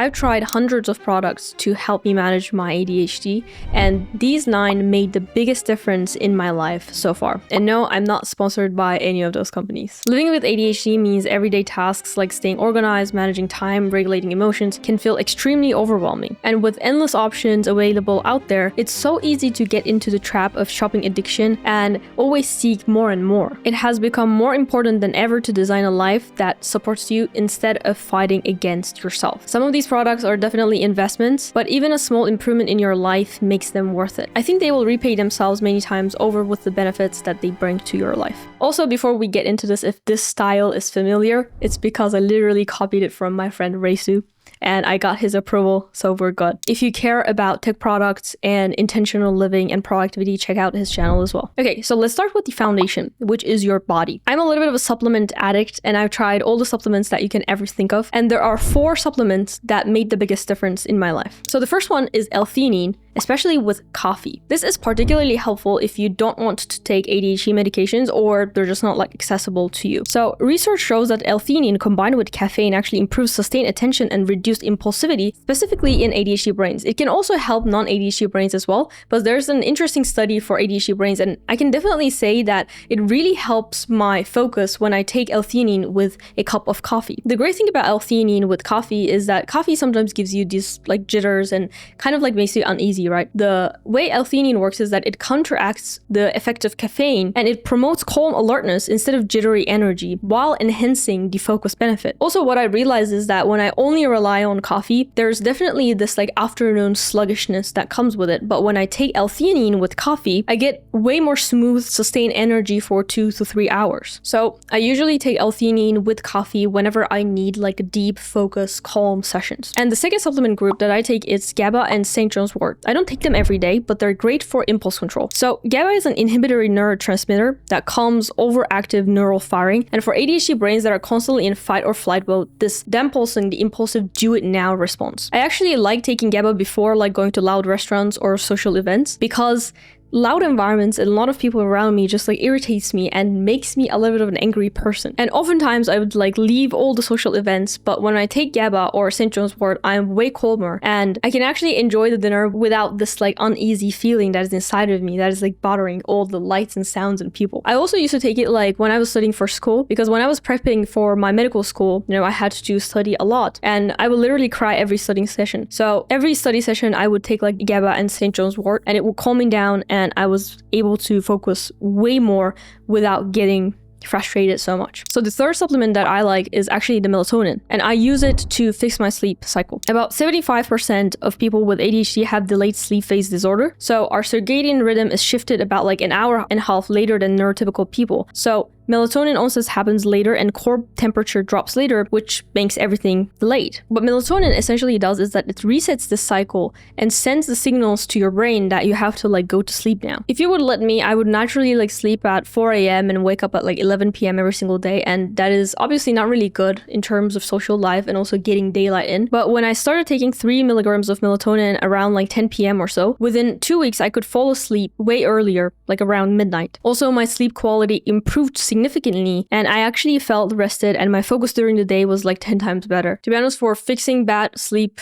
I've tried hundreds of products to help me manage my ADHD, and these 9 made the biggest difference in my life so far. And no, I'm not sponsored by any of those companies. Living with ADHD means everyday tasks like staying organized, managing time, regulating emotions can feel extremely overwhelming. And with endless options available out there, it's so easy to get into the trap of shopping addiction and always seek more and more. It has become more important than ever to design a life that supports you instead of fighting against yourself. Some of these products are definitely investments, but even a small improvement in your life makes them worth it. I think they will repay themselves many times over with the benefits that they bring to your life. Also, before we get into this, if this style is familiar, it's because I literally copied it from my friend Reisu, and I got his approval, so we're good. If you care about tech products and intentional living and productivity, check out his channel as well. Okay, so let's start with the foundation, which is your body. I'm a little bit of a supplement addict, and I've tried all the supplements that you can ever think of, and there are 4 supplements that made the biggest difference in my life. So the first one is L-theanine, especially with coffee. This is particularly helpful if you don't want to take ADHD medications or they're just not like accessible to you. So research shows that L-theanine combined with caffeine actually improves sustained attention and reduced impulsivity, specifically in ADHD brains. It can also help non-ADHD brains as well, but there's an interesting study for ADHD brains, and I can definitely say that it really helps my focus when I take L-theanine with a cup of coffee. The great thing about L-theanine with coffee is that coffee sometimes gives you these like jitters and kind of like makes you uneasy, right? The way L-theanine works is that it counteracts the effect of caffeine and it promotes calm alertness instead of jittery energy while enhancing the focus benefit. Also, what I realized is that when I only rely on coffee, there's definitely this like afternoon sluggishness that comes with it. But when I take L-theanine with coffee, I get way more smooth, sustained energy for 2 to 3 hours. So I usually take L-theanine with coffee whenever I need like a deep focus, calm sessions. And the second supplement group that I take is GABA and St. John's wort. I don't take them every day, but they're great for impulse control. So GABA is an inhibitory neurotransmitter that calms overactive neural firing. And for ADHD brains that are constantly in fight or flight mode, this dampulsing the impulsive do it now response. I actually like taking GABA before like going to loud restaurants or social events because loud environments and a lot of people around me just like irritates me and makes me a little bit of an angry person. And oftentimes I would like leave all the social events, but when I take GABA or St. John's wort, I'm way calmer and I can actually enjoy the dinner without this like uneasy feeling that is inside of me that is like bothering all the lights and sounds and people. I also used to take it like when I was studying for school, because when I was prepping for my medical school, I had to study a lot and I would literally cry every studying session. So every study session I would take like GABA and St. John's wort and it would calm me down and I was able to focus way more without getting frustrated so much. So the third supplement that I like is actually the melatonin, and I use it to fix my sleep cycle. About 75% of people with ADHD have delayed sleep phase disorder. So our circadian rhythm is shifted about like an hour and a half later than neurotypical people. So melatonin onset happens later and core temperature drops later, which makes everything delayed. What melatonin essentially does is that it resets the cycle and sends the signals to your brain that you have to like go to sleep now. If you would let me, I would naturally like sleep at 4 a.m. and wake up at like 11 p.m. every single day, and that is obviously not really good in terms of social life and also getting daylight in. But when I started taking 3 milligrams of melatonin around like 10 p.m. or so, within 2 weeks I could fall asleep way earlier, like around midnight. Also, my sleep quality improved significantly and I actually felt rested and my focus during the day was like 10 times better. To be honest, for fixing bad sleep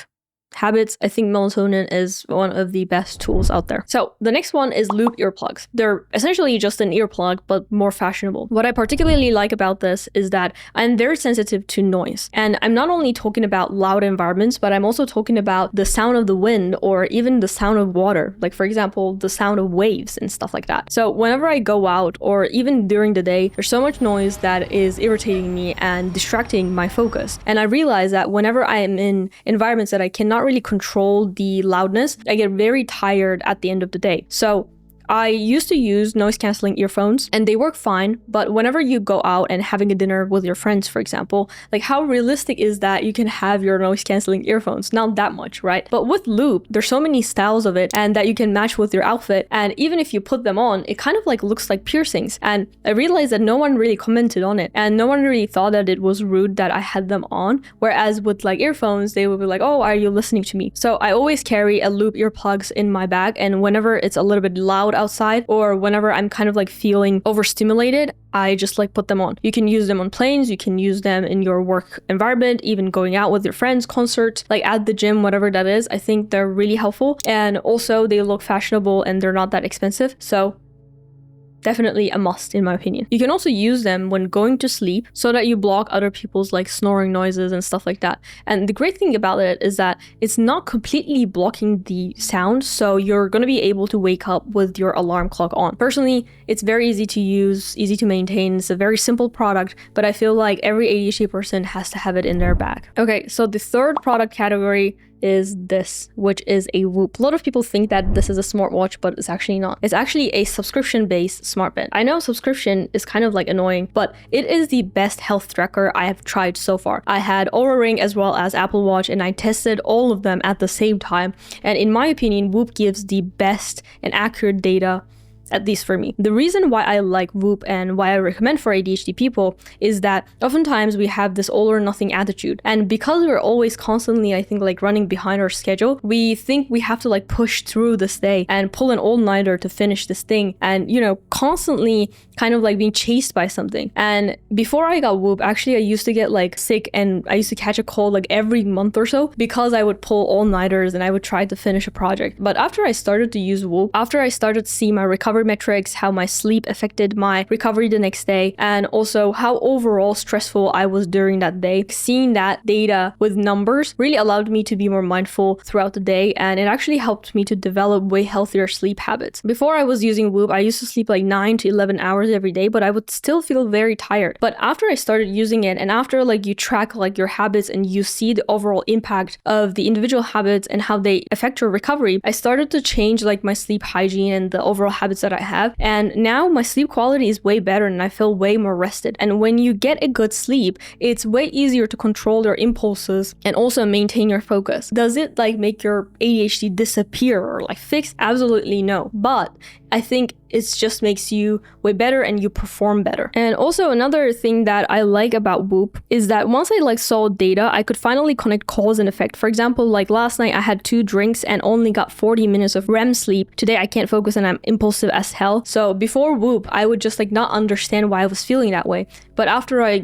habits, I think melatonin is one of the best tools out there. So the next one is loop earplugs. They're essentially just an earplug, but more fashionable. What I particularly like about this is that I'm very sensitive to noise. And I'm not only talking about loud environments, but I'm also talking about the sound of the wind or even the sound of water. Like for example, the sound of waves and stuff like that. So whenever I go out or even during the day, there's so much noise that is irritating me and distracting my focus. And I realize that whenever I am in environments that I cannot really control the loudness, I get very tired at the end of the day. So I used to use noise cancelling earphones and they work fine, but whenever you go out and having a dinner with your friends, for example, like how realistic is that you can have your noise cancelling earphones? Not that much, right? But with loop, there's so many styles of it and that you can match with your outfit. And even if you put them on, it kind of like looks like piercings. And I realized that no one really commented on it and no one really thought that it was rude that I had them on. Whereas with like earphones, they would be like, oh, are you listening to me? So I always carry a loop earplugs in my bag. And whenever it's a little bit loud outside or whenever I'm kind of like feeling overstimulated, I just like put them on. You can use them on planes, you can use them in your work environment, even going out with your friends, concerts, like at the gym, whatever that is. I think they're really helpful. And also they look fashionable and they're not that expensive. So definitely a must in my opinion. You can also use them when going to sleep so that you block other people's like snoring noises and stuff like that. And the great thing about it is that it's not completely blocking the sound, so you're going to be able to wake up with your alarm clock on. Personally, it's very easy to use, easy to maintain. It's a very simple product, but I feel like every ADHD person has to have it in their bag. Okay, so the third product category is this, which is a Whoop. A lot of people think that this is a smartwatch, but it's actually not. It's actually a subscription-based smartband. I know subscription is kind of like annoying, but it is the best health tracker I have tried so far. I had Oura Ring as well as Apple Watch, and I tested all of them at the same time. And in my opinion, Whoop gives the best and accurate data, at least for me. The reason why I like Whoop and why I recommend for ADHD people is that oftentimes we have this all or nothing attitude. And because we're always constantly, I think, like running behind our schedule, we think we have to like push through this day and pull an all-nighter to finish this thing. And, you know, constantly kind of like being chased by something. And before I got Whoop, actually, I used to get like sick and I used to catch a cold like every month or so because I would pull all-nighters and I would try to finish a project. But after I started to use Whoop, after I started to see my recovery metrics, how my sleep affected my recovery the next day, and also how overall stressful I was during that day, seeing that data with numbers really allowed me to be more mindful throughout the day, and it actually helped me to develop way healthier sleep habits. Before I was using Whoop, I used to sleep like 9 to 11 hours every day, but I would still feel very tired. But after I started using it, and after like you track like your habits and you see the overall impact of the individual habits and how they affect your recovery, I started to change like my sleep hygiene and the overall habits that I have. And now my sleep quality is way better and I feel way more rested. And when you get a good sleep, it's way easier to control your impulses and also maintain your focus. Does it like make your ADHD disappear or like fix? Absolutely no. But I think it just makes you way better and you perform better. And also another thing that I like about Whoop is that once I like saw data, I could finally connect cause and effect. For example, like last night I had 2 drinks and only got 40 minutes of REM sleep. Today I can't focus and I'm impulsive as hell. So before Whoop, I would just like not understand why I was feeling that way. But after I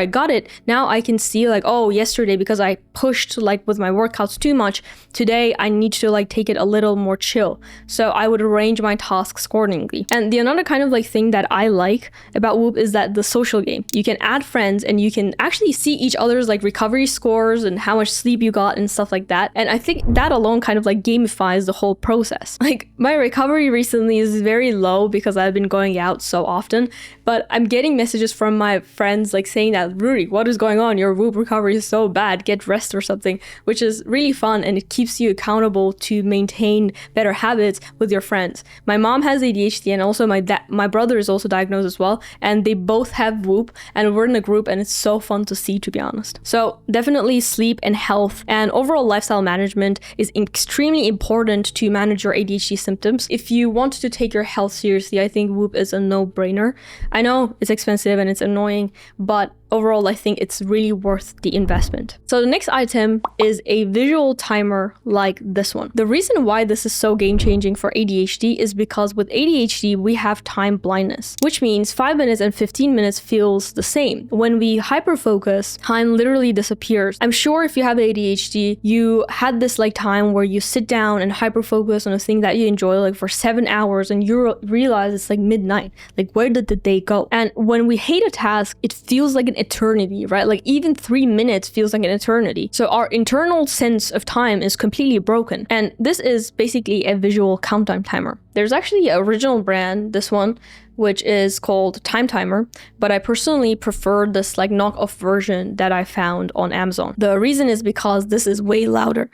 got it, now I can see like, oh, yesterday because I pushed like with my workouts too much, today I need to like take it a little more chill. So I would arrange my tasks accordingly. And the another kind of like thing that I like about Whoop is that the social game. You can add friends and you can actually see each other's like recovery scores and how much sleep you got and stuff like that. And I think that alone kind of like gamifies the whole process. Like my recovery recently is very low because I've been going out so often, but I'm getting messages from my friends like saying that, Rudy, what is going on? Your Whoop recovery is so bad, get rest or something, which is really fun and it keeps you accountable to maintain better habits with your friends. My mom has ADHD and also my brother is also diagnosed as well, and they both have Whoop and we're in a group and it's so fun to see, to be honest. So definitely sleep and health and overall lifestyle management is extremely important to manage your ADHD symptoms. If you want to take your health seriously, I think Whoop is a no-brainer. I know it's expensive and it's annoying, but overall, I think it's really worth the investment. So the next item is a visual timer like this one. The reason why this is so game-changing for ADHD is because with ADHD, we have time blindness, which means 5 minutes and 15 minutes feels the same. When we hyperfocus, time literally disappears. I'm sure if you have ADHD, you had this like time where you sit down and hyperfocus on a thing that you enjoy like for 7 hours and you realize it's like midnight. Like, where did the day go? And when we hate a task, it feels like an eternity, right? Like even 3 minutes feels like an eternity. So our internal sense of time is completely broken. And this is basically a visual countdown timer. There's actually an original brand, this one, which is called Time Timer, but I personally prefer this like knockoff version that I found on Amazon. The reason is because this is way louder.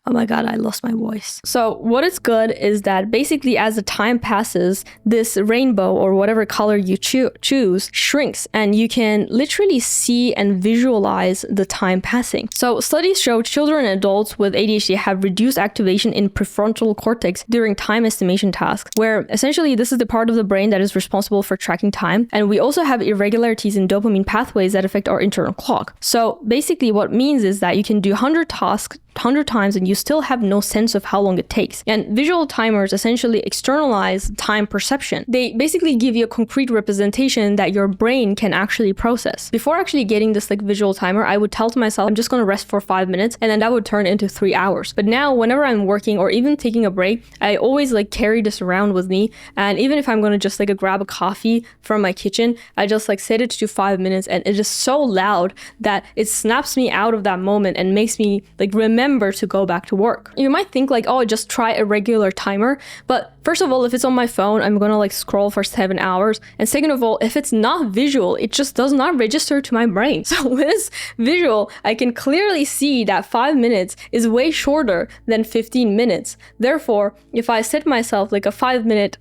Oh my God, I lost my voice. So what is good is that basically as the time passes, this rainbow or whatever color you choose shrinks and you can literally see and visualize the time passing. So studies show children and adults with ADHD have reduced activation in prefrontal cortex during time estimation tasks, where essentially this is the part of the brain that is responsible for tracking time. And we also have irregularities in dopamine pathways that affect our internal clock. So basically what it means is that you can do 100 tasks 100 times and you still have no sense of how long it takes. And visual timers essentially externalize time perception. They basically give you a concrete representation that your brain can actually process. Before actually getting this like visual timer, I would tell to myself, I'm just going to rest for 5 minutes, and then that would turn into 3 hours. But now whenever I'm working or even taking a break, I always like carry this around with me. And even if I'm going to just like grab a coffee from my kitchen, I just like set it to 5 minutes, and it is so loud that it snaps me out of that moment and makes me like remember to go back to work. You might think like, oh, just try a regular timer. But first of all, if it's on my phone, I'm going to like scroll for 7 hours. And second of all, if it's not visual, it just does not register to my brain. So with this visual, I can clearly see that 5 minutes is way shorter than 15 minutes. Therefore, if I set myself like a 5-minute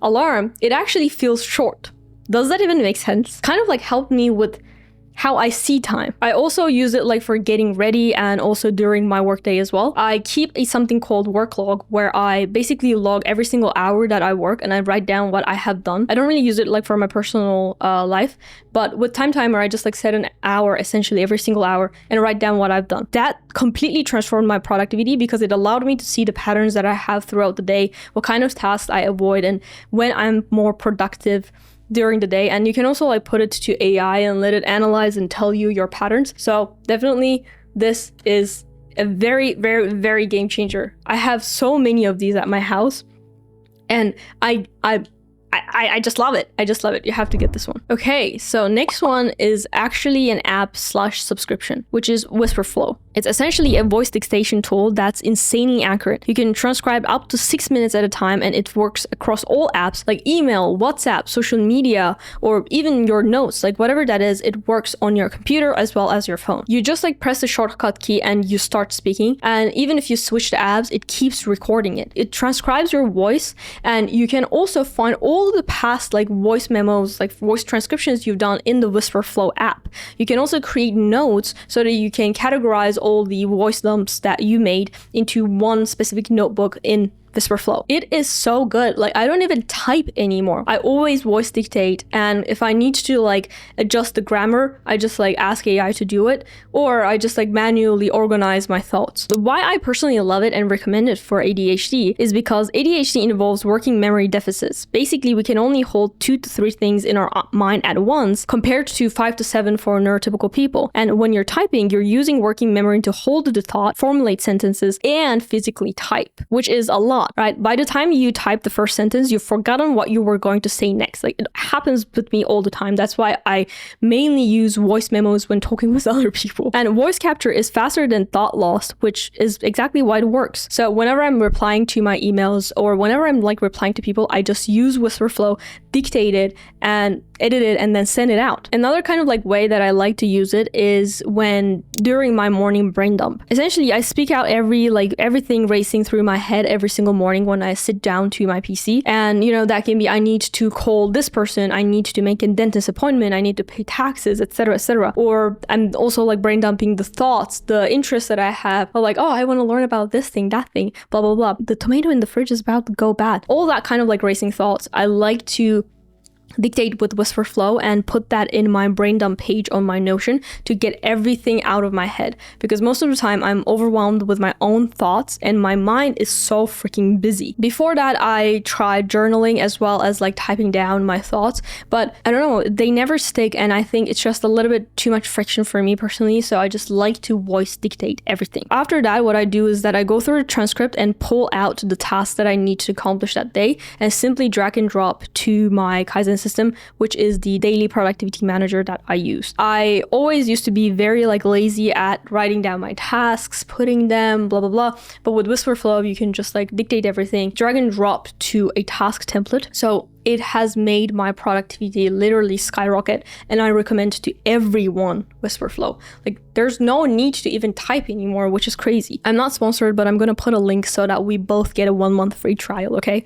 alarm, it actually feels short. Does that even make sense? Kind of like helped me with how I see time. I also use it like for getting ready and also during my workday as well. I keep something called work log, where I basically log every single hour that I work and I write down what I have done. I don't really use it like for my personal life, but with time timer, I just like set an hour essentially every single hour and write down what I've done. That completely transformed my productivity because it allowed me to see the patterns that I have throughout the day, what kind of tasks I avoid, and when I'm more productive during the day. And you can also like put it to AI and let it analyze and tell you your patterns. So definitely this is a very, very, very game changer. I have so many of these at my house, and I just love it. I just love it. You have to get this one. Okay, so next one is actually an app/subscription, which is Wispr Flow. It's essentially a voice dictation tool that's insanely accurate. You can transcribe up to 6 minutes at a time, and it works across all apps like email, WhatsApp, social media, or even your notes, like whatever that is, it works on your computer as well as your phone. You just like press the shortcut key and you start speaking. And even if you switch the apps, it keeps recording it. It transcribes your voice, and you can also find all the past like voice memos, like voice transcriptions you've done in the Wispr Flow app. You can also create notes so that you can categorize all the voice dumps that you made into one specific notebook in Wispr Flow. It is so good. Like, I don't even type anymore. I always voice dictate, and if I need to like adjust the grammar, I just like ask AI to do it, or I just like manually organize my thoughts. Why I personally love it and recommend it for ADHD is because ADHD involves working memory deficits. Basically, we can only hold 2 to 3 things in our mind at once compared to 5 to 7 for neurotypical people. And when you're typing, you're using working memory to hold the thought, formulate sentences, and physically type, which is a lot. Right? By the time you type the first sentence, you've forgotten what you were going to say next. Like, it happens with me all the time. That's why I mainly use voice memos when talking with other people. And voice capture is faster than thought loss, which is exactly why it works. So whenever I'm replying to my emails or whenever I'm like replying to people, I just use Wispr Flow, dictate it and edit it and then send it out. Another kind of like way that I like to use it is when during my morning brain dump. Essentially, I speak out everything racing through my head every single morning when I sit down to my PC. And that can be, I need to call this person, I need to make a dentist appointment, I need to pay taxes, etc., etc. Or I'm also like brain dumping the thoughts, the interests that I have, or like, oh, I want to learn about this thing, that thing, blah blah blah. The tomato in the fridge is about to go bad. All that kind of like racing thoughts, I like to dictate with Wispr Flow and put that in my brain dump page on my Notion to get everything out of my head, because most of the time I'm overwhelmed with my own thoughts and my mind is so freaking busy. Before that, I tried journaling as well as like typing down my thoughts, but I don't know, they never stick, and I think it's just a little bit too much friction for me personally, so I just like to voice dictate everything. After that, what I do is that I go through the transcript and pull out the tasks that I need to accomplish that day and simply drag and drop to my Kaizen System, which is the daily productivity manager that I use. I always used to be very like lazy at writing down my tasks, putting them, blah blah blah, but with Wispr Flow you can just like dictate everything, drag and drop to a task template. So it has made my productivity literally skyrocket, and I recommend to everyone Wispr Flow. Like, there's no need to even type anymore, which is crazy. I'm not sponsored, but I'm gonna put a link so that we both get a 1 month free trial, okay?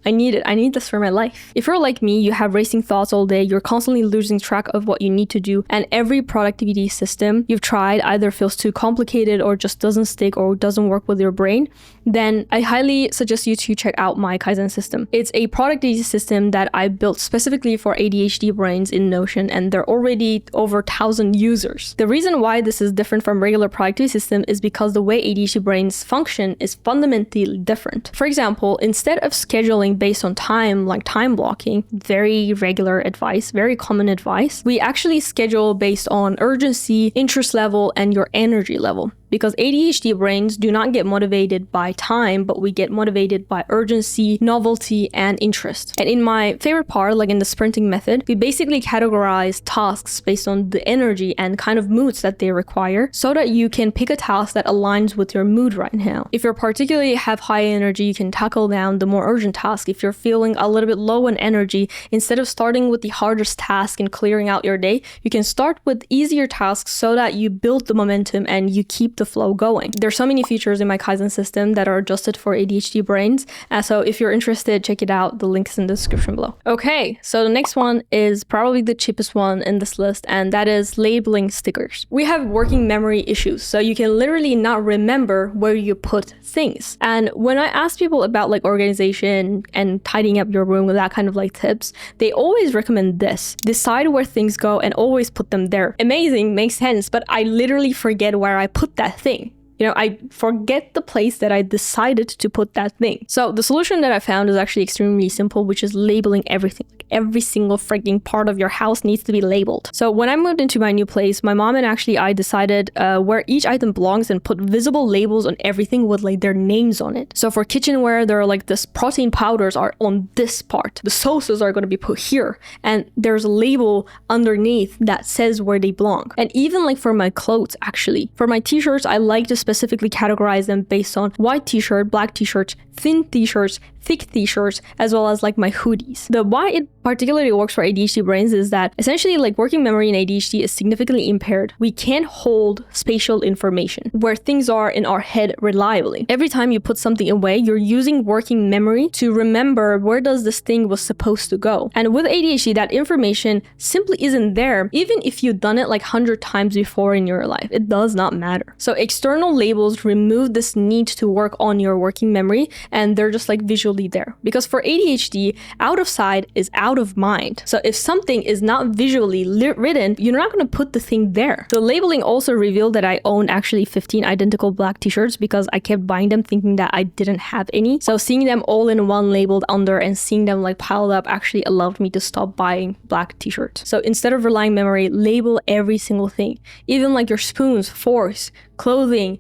I need it. I need this for my life. If you're like me, you have racing thoughts all day, you're constantly losing track of what you need to do, and every productivity system you've tried either feels too complicated or just doesn't stick or doesn't work with your brain, then I highly suggest you to check out my Kaizen system. It's a productivity system that I built specifically for ADHD brains in Notion, and there are already over 1,000 users. The reason why this is different from regular productivity system is because the way ADHD brains function is fundamentally different. For example, instead of scheduling based on time, like time blocking, very regular advice, very common advice, we actually schedule based on urgency, interest level, and your energy level. Because ADHD brains do not get motivated by time, but we get motivated by urgency, novelty, and interest. And in my favorite part, like in the sprinting method, we basically categorize tasks based on the energy and kind of moods that they require so that you can pick a task that aligns with your mood right now. If you're particularly have high energy, you can tackle down the more urgent task. If you're feeling a little bit low in energy, instead of starting with the hardest task and clearing out your day, you can start with easier tasks so that you build the momentum and you keep the flow going. There's so many features in my Kaizen system that are adjusted for ADHD brains. So if you're interested, check it out. The link is in the description below. Okay, so the next one is probably the cheapest one in this list, and that is labeling stickers. We have working memory issues, so you can literally not remember where you put things. And when I ask people about like organization and tidying up your room with that kind of like tips, they always recommend this. Decide where things go and always put them there. Amazing, makes sense, but I literally forget where I put that thing. You know, I forget the place that I decided to put that thing. So the solution that I found is actually extremely simple, which is labeling everything. Like every single freaking part of your house needs to be labeled. So when I moved into my new place, my mom and actually I decided where each item belongs and put visible labels on everything with like their names on it. So for kitchenware, there are like this protein powders are on this part. The sauces are going to be put here. And there's a label underneath that says where they belong. And even like for my clothes, actually, for my t-shirts, I like to specifically categorize them based on white t-shirt, black t-shirts, thin t-shirts, thick t-shirts, as well as like my hoodies. The why it particularly works for ADHD brains is that essentially like working memory in ADHD is significantly impaired. We can't hold spatial information where things are in our head reliably. Every time you put something away, you're using working memory to remember where does this thing was supposed to go. And with ADHD, that information simply isn't there. Even if you've done it like 100 times before in your life, it does not matter. So external labels remove this need to work on your working memory, and they're just like visually there. Because for ADHD, out of sight is out of mind. So if something is not visually written, you're not going to put the thing there. The labeling also revealed that I owned actually 15 identical black t-shirts because I kept buying them thinking that I didn't have any. So seeing them all in one labeled under and seeing them like piled up actually allowed me to stop buying black t-shirts. So instead of relying memory, label every single thing. Even like your spoons, forks, clothing,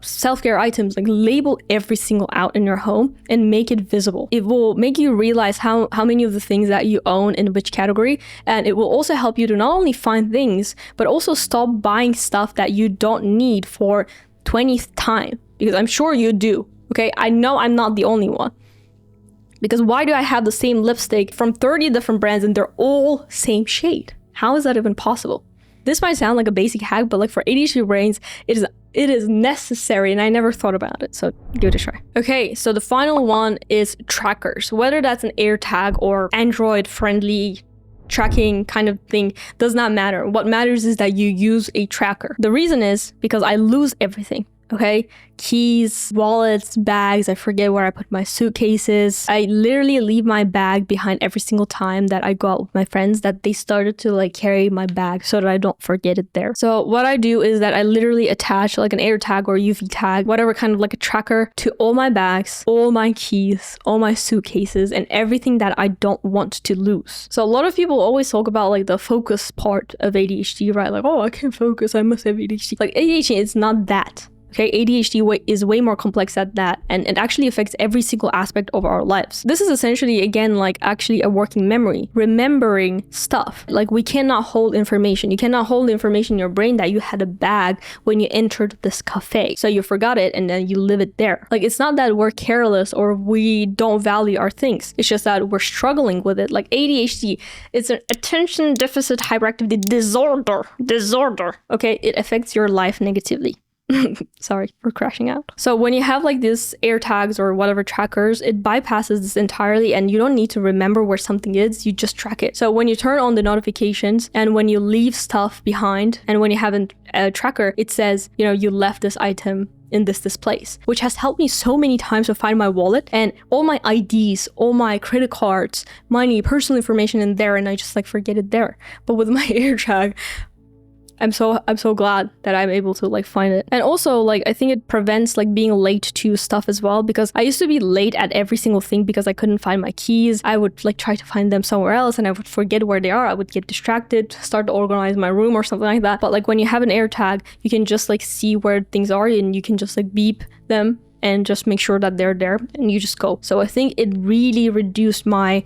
self-care items, like label every single out in your home and make it visible. It will make you realize how many of the things that you own in which category, and it will also help you to not only find things, but also stop buying stuff that you don't need for 20th time, because I'm sure you do. Okay, I know I'm not the only one. Because why do I have the same lipstick from 30 different brands and they're all same shade? How is that even possible? This might sound like a basic hack, but like for ADHD brains, it is necessary, and I never thought about it, so give it a try. Okay, so the final one is trackers. Whether that's an AirTag or Android-friendly tracking kind of thing does not matter. What matters is that you use a tracker. The reason is because I lose everything. Okay, keys, wallets, bags, I forget where I put my suitcases. I literally leave my bag behind every single time that I go out with my friends, that they started to like carry my bag so that I don't forget it there. So what I do is that I literally attach like an AirTag or UV tag, whatever kind of like a tracker, to all my bags, all my keys, all my suitcases, and everything that I don't want to lose. So a lot of people always talk about like the focus part of ADHD, right? Like, oh, I can't focus, I must have ADHD. Like ADHD is not that. Okay, ADHD is way more complex than that, and it actually affects every single aspect of our lives. This is essentially, again, like actually a working memory, remembering stuff. Like we cannot hold information. You cannot hold information in your brain that you had a bag when you entered this cafe. So you forgot it and then you leave it there. Like it's not that we're careless or we don't value our things. It's just that we're struggling with it. Like ADHD, it's an attention deficit hyperactivity disorder. Okay, it affects your life negatively. Sorry for crashing out. So when you have like these AirTags or whatever trackers, it bypasses this entirely and you don't need to remember where something is, you just track it. So when you turn on the notifications and when you leave stuff behind and when you have a tracker, it says, you know, you left this item in this place, which has helped me so many times to find my wallet and all my IDs, all my credit cards, money, personal information in there, and I just like forget it there. But with my AirTag, I'm so glad that I'm able to like find it. And also like I think it prevents like being late to stuff as well, because I used to be late at every single thing because I couldn't find my keys. I would like try to find them somewhere else and I would forget where they are. I would get distracted, start to organize my room or something like that. But like when you have an AirTag, you can just like see where things are and you can just like beep them and just make sure that they're there and you just go. So I think it really reduced my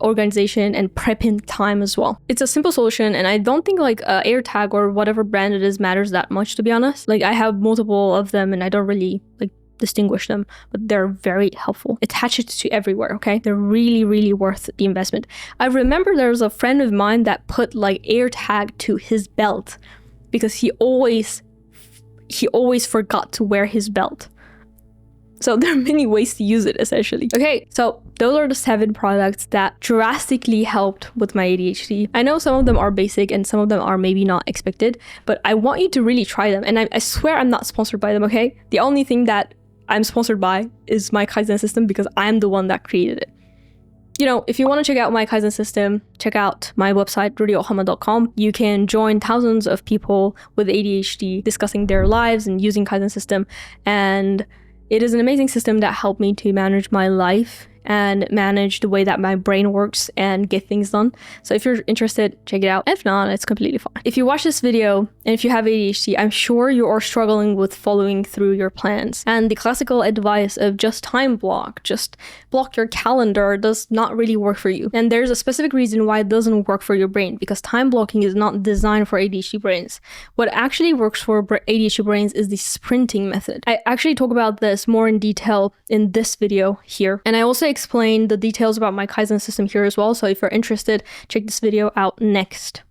organization and prepping time as well. It's a simple solution and I don't think like AirTag or whatever brand it is matters that much, to be honest. Like I have multiple of them and I don't really like distinguish them, but they're very helpful. Attach it to everywhere, okay? They're really worth the investment. I remember there was a friend of mine that put like AirTag to his belt because he always forgot to wear his belt. So there are many ways to use it essentially. Okay, so those are the 7 products that drastically helped with my ADHD. I know some of them are basic and some of them are maybe not expected, but I want you to really try them. And I swear I'm not sponsored by them, okay? The only thing that I'm sponsored by is my Kaizen system because I'm the one that created it. You know, if you want to check out my Kaizen system, check out my website, rudyohama.com. You can join thousands of people with ADHD discussing their lives and using Kaizen system. And it is an amazing system that helped me to manage my life and manage the way that my brain works and get things done. So if you're interested, check it out. If not, it's completely fine. If you watch this video and if you have ADHD, I'm sure you are struggling with following through your plans. And the classical advice of just time block, just block your calendar does not really work for you. And there's a specific reason why it doesn't work for your brain, because time blocking is not designed for ADHD brains. What actually works for ADHD brains is the sprinting method. I actually talk about this more in detail in this video here. And I also explain the details about my Kaizen system here as well. So if you're interested, check this video out next.